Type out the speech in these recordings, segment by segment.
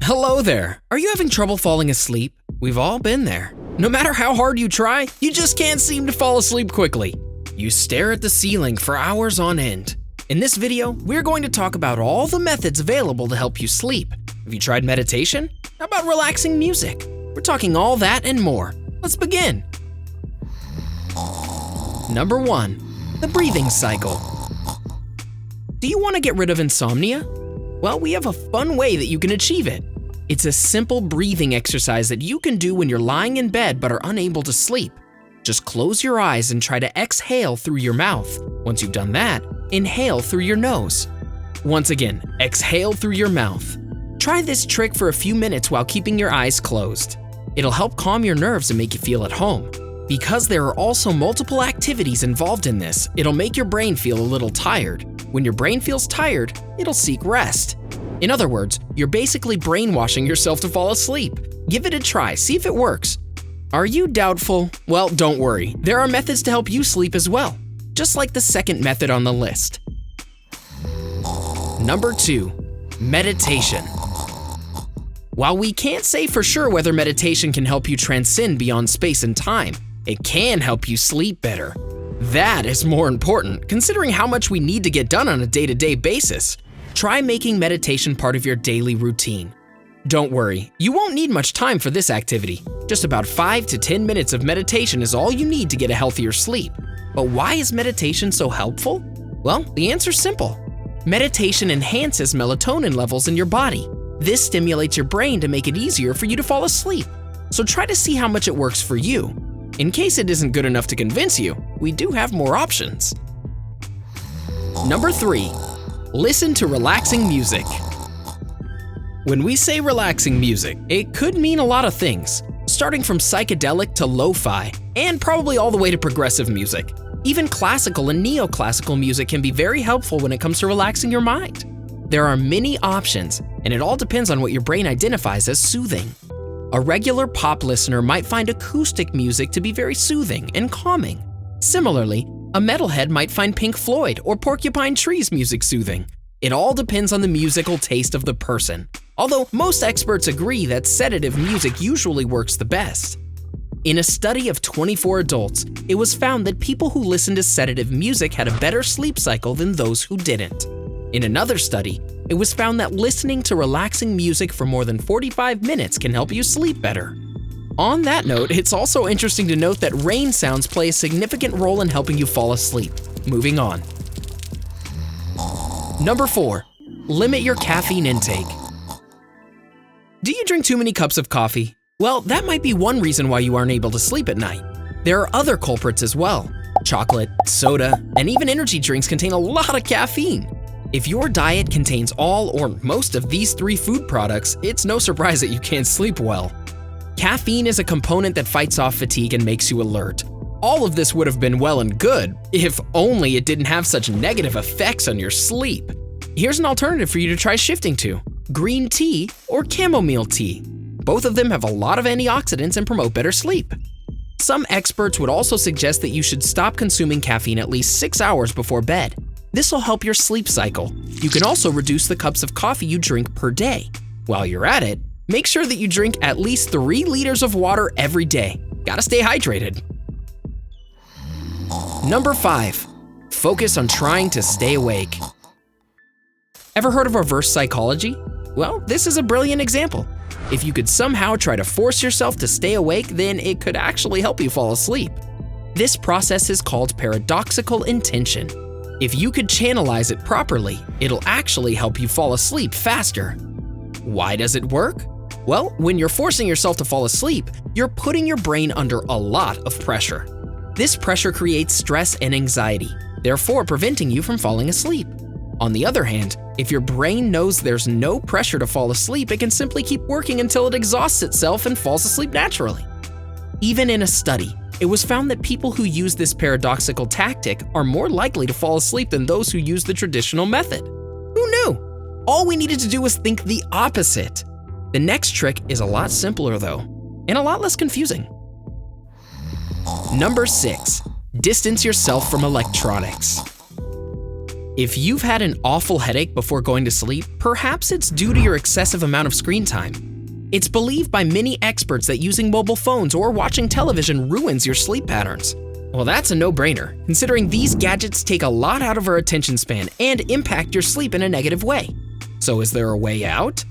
Hello there. Are you having trouble falling asleep? We've all been there. No matter how hard you try, you just can't seem to fall asleep quickly. You stare at the ceiling for hours on end. In this video, we're going to talk about all the methods available to help you sleep. Have you tried meditation? How about relaxing music? We're talking all that and more. Let's begin. Number 1, the breathing cycle. Do you want to get rid of insomnia? Well, we have a fun way that you can achieve it. It's a simple breathing exercise that you can do when you're lying in bed but are unable to sleep. Just close your eyes and try to exhale through your mouth. Once you've done that, inhale through your nose. Once again, exhale through your mouth. Try this trick for a few minutes while keeping your eyes closed. It'll help calm your nerves and make you feel at home. Because there are also multiple activities involved in this, it'll make your brain feel a little tired. When your brain feels tired, it'll seek rest. In other words, you're basically brainwashing yourself to fall asleep. Give it a try, see if it works. Are you doubtful? Well, don't worry. There are methods to help you sleep as well, just like the second method on the list. Number 2, meditation. While we can't say for sure whether meditation can help you transcend beyond space and time, it can help you sleep better. That is more important, considering how much we need to get done on a day-to-day basis. Try making meditation part of your daily routine. Don't worry, you won't need much time for this activity. Just about 5 to 10 minutes of meditation is all you need to get a healthier sleep. But why is meditation so helpful? Well, the answer's simple. Meditation enhances melatonin levels in your body. This stimulates your brain to make it easier for you to fall asleep. So try to see how much it works for you. In case it isn't good enough to convince you, we do have more options. Number 3, listen to relaxing music. When we say relaxing music, it could mean a lot of things, starting from psychedelic to lo-fi, and probably all the way to progressive music. Even classical and neoclassical music can be very helpful when it comes to relaxing your mind. There are many options, and it all depends on what your brain identifies as soothing. A regular pop listener might find acoustic music to be very soothing and calming. Similarly, a metalhead might find Pink Floyd or Porcupine Tree's music soothing. It all depends on the musical taste of the person, although most experts agree that sedative music usually works the best. In a study of 24 adults, it was found that people who listened to sedative music had a better sleep cycle than those who didn't. In another study, it was found that listening to relaxing music for more than 45 minutes can help you sleep better. On that note, it's also interesting to note that rain sounds play a significant role in helping you fall asleep. Moving on. Number 4, limit your caffeine intake. Do you drink too many cups of coffee? Well, that might be one reason why you aren't able to sleep at night. There are other culprits as well. Chocolate, soda, and even energy drinks contain a lot of caffeine. If your diet contains all or most of these 3 food products, it's no surprise that you can't sleep well. Caffeine is a component that fights off fatigue and makes you alert. All of this would have been well and good, if only it didn't have such negative effects on your sleep. Here's an alternative for you to try shifting to: green tea or chamomile tea. Both of them have a lot of antioxidants and promote better sleep. Some experts would also suggest that you should stop consuming caffeine at least 6 hours before bed. This will help your sleep cycle. You can also reduce the cups of coffee you drink per day. While you're at it, make sure that you drink at least 3 liters of water every day. Gotta stay hydrated. Number 5, focus on trying to stay awake. Ever heard of reverse psychology? Well, this is a brilliant example. If you could somehow try to force yourself to stay awake, then it could actually help you fall asleep. This process is called paradoxical intention. If you could channelize it properly, it'll actually help you fall asleep faster. Why does it work? Well, when you're forcing yourself to fall asleep, you're putting your brain under a lot of pressure. This pressure creates stress and anxiety, therefore preventing you from falling asleep. On the other hand, if your brain knows there's no pressure to fall asleep, it can simply keep working until it exhausts itself and falls asleep naturally. Even in a study, it was found that people who use this paradoxical tactic are more likely to fall asleep than those who use the traditional method. Who knew? All we needed to do was think the opposite. The next trick is a lot simpler though, and a lot less confusing. Number 6, distance yourself from electronics. If you've had an awful headache before going to sleep, perhaps it's due to your excessive amount of screen time. It's believed by many experts that using mobile phones or watching television ruins your sleep patterns. Well, that's a no-brainer, considering these gadgets take a lot out of our attention span and impact your sleep in a negative way. So is there a way out?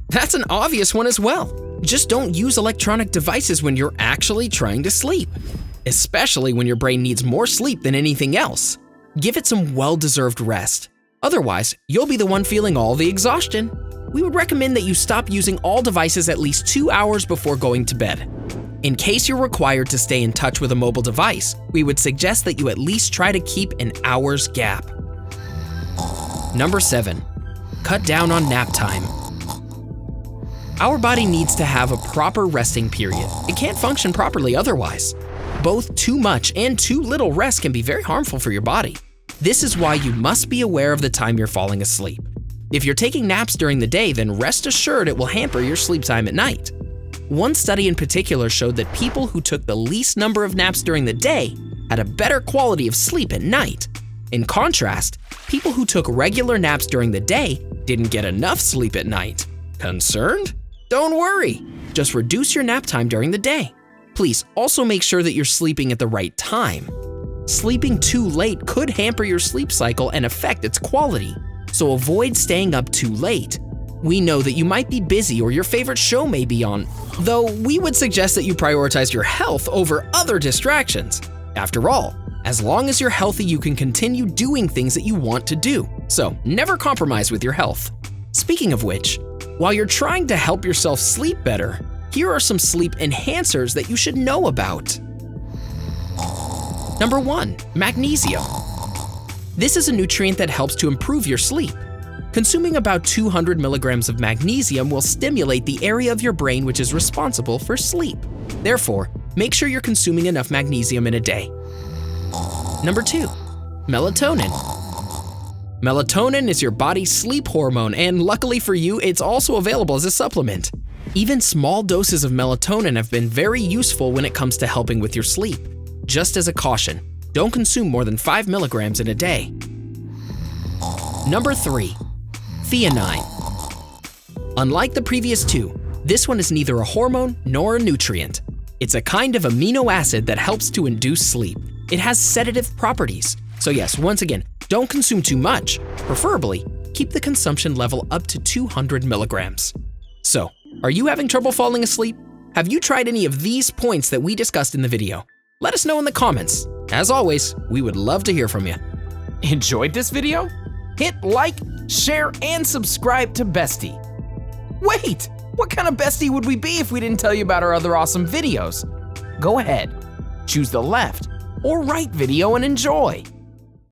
That's an obvious one as well. Just don't use electronic devices when you're actually trying to sleep, especially when your brain needs more sleep than anything else. Give it some well-deserved rest. Otherwise, you'll be the one feeling all the exhaustion. We would recommend that you stop using all devices at least 2 hours before going to bed. In case you're required to stay in touch with a mobile device, we would suggest that you at least try to keep an hour's gap. Number 7. Cut down on nap time. Our body needs to have a proper resting period. It can't function properly otherwise. Both too much and too little rest can be very harmful for your body. This is why you must be aware of the time you're falling asleep. If you're taking naps during the day, then rest assured it will hamper your sleep time at night. One study in particular showed that people who took the least number of naps during the day had a better quality of sleep at night. In contrast, people who took regular naps during the day didn't get enough sleep at night. Concerned? Don't worry. Just reduce your nap time during the day. Please also make sure that you're sleeping at the right time. Sleeping too late could hamper your sleep cycle and affect its quality, so avoid staying up too late. We know that you might be busy or your favorite show may be on, though we would suggest that you prioritize your health over other distractions. After all, as long as you're healthy, you can continue doing things that you want to do, so never compromise with your health. Speaking of which, while you're trying to help yourself sleep better, here are some sleep enhancers that you should know about. Number 1, magnesium. This is a nutrient that helps to improve your sleep. Consuming about 200 milligrams of magnesium will stimulate the area of your brain which is responsible for sleep. Therefore, make sure you're consuming enough magnesium in a day. Number 2, melatonin. Melatonin is your body's sleep hormone, and luckily for you, it's also available as a supplement. Even small doses of melatonin have been very useful when it comes to helping with your sleep. Just as a caution, don't consume more than 5 milligrams in a day. Number 3, theanine. Unlike the previous two, this one is neither a hormone nor a nutrient. It's a kind of amino acid that helps to induce sleep. It has sedative properties. So yes, once again, don't consume too much. Preferably, keep the consumption level up to 200 milligrams. So, are you having trouble falling asleep? Have you tried any of these points that we discussed in the video? Let us know in the comments. As always, we would love to hear from you. Enjoyed this video? Hit like, share, and subscribe to Bestie. Wait, what kind of bestie would we be if we didn't tell you about our other awesome videos? Go ahead, choose the left or right video and enjoy.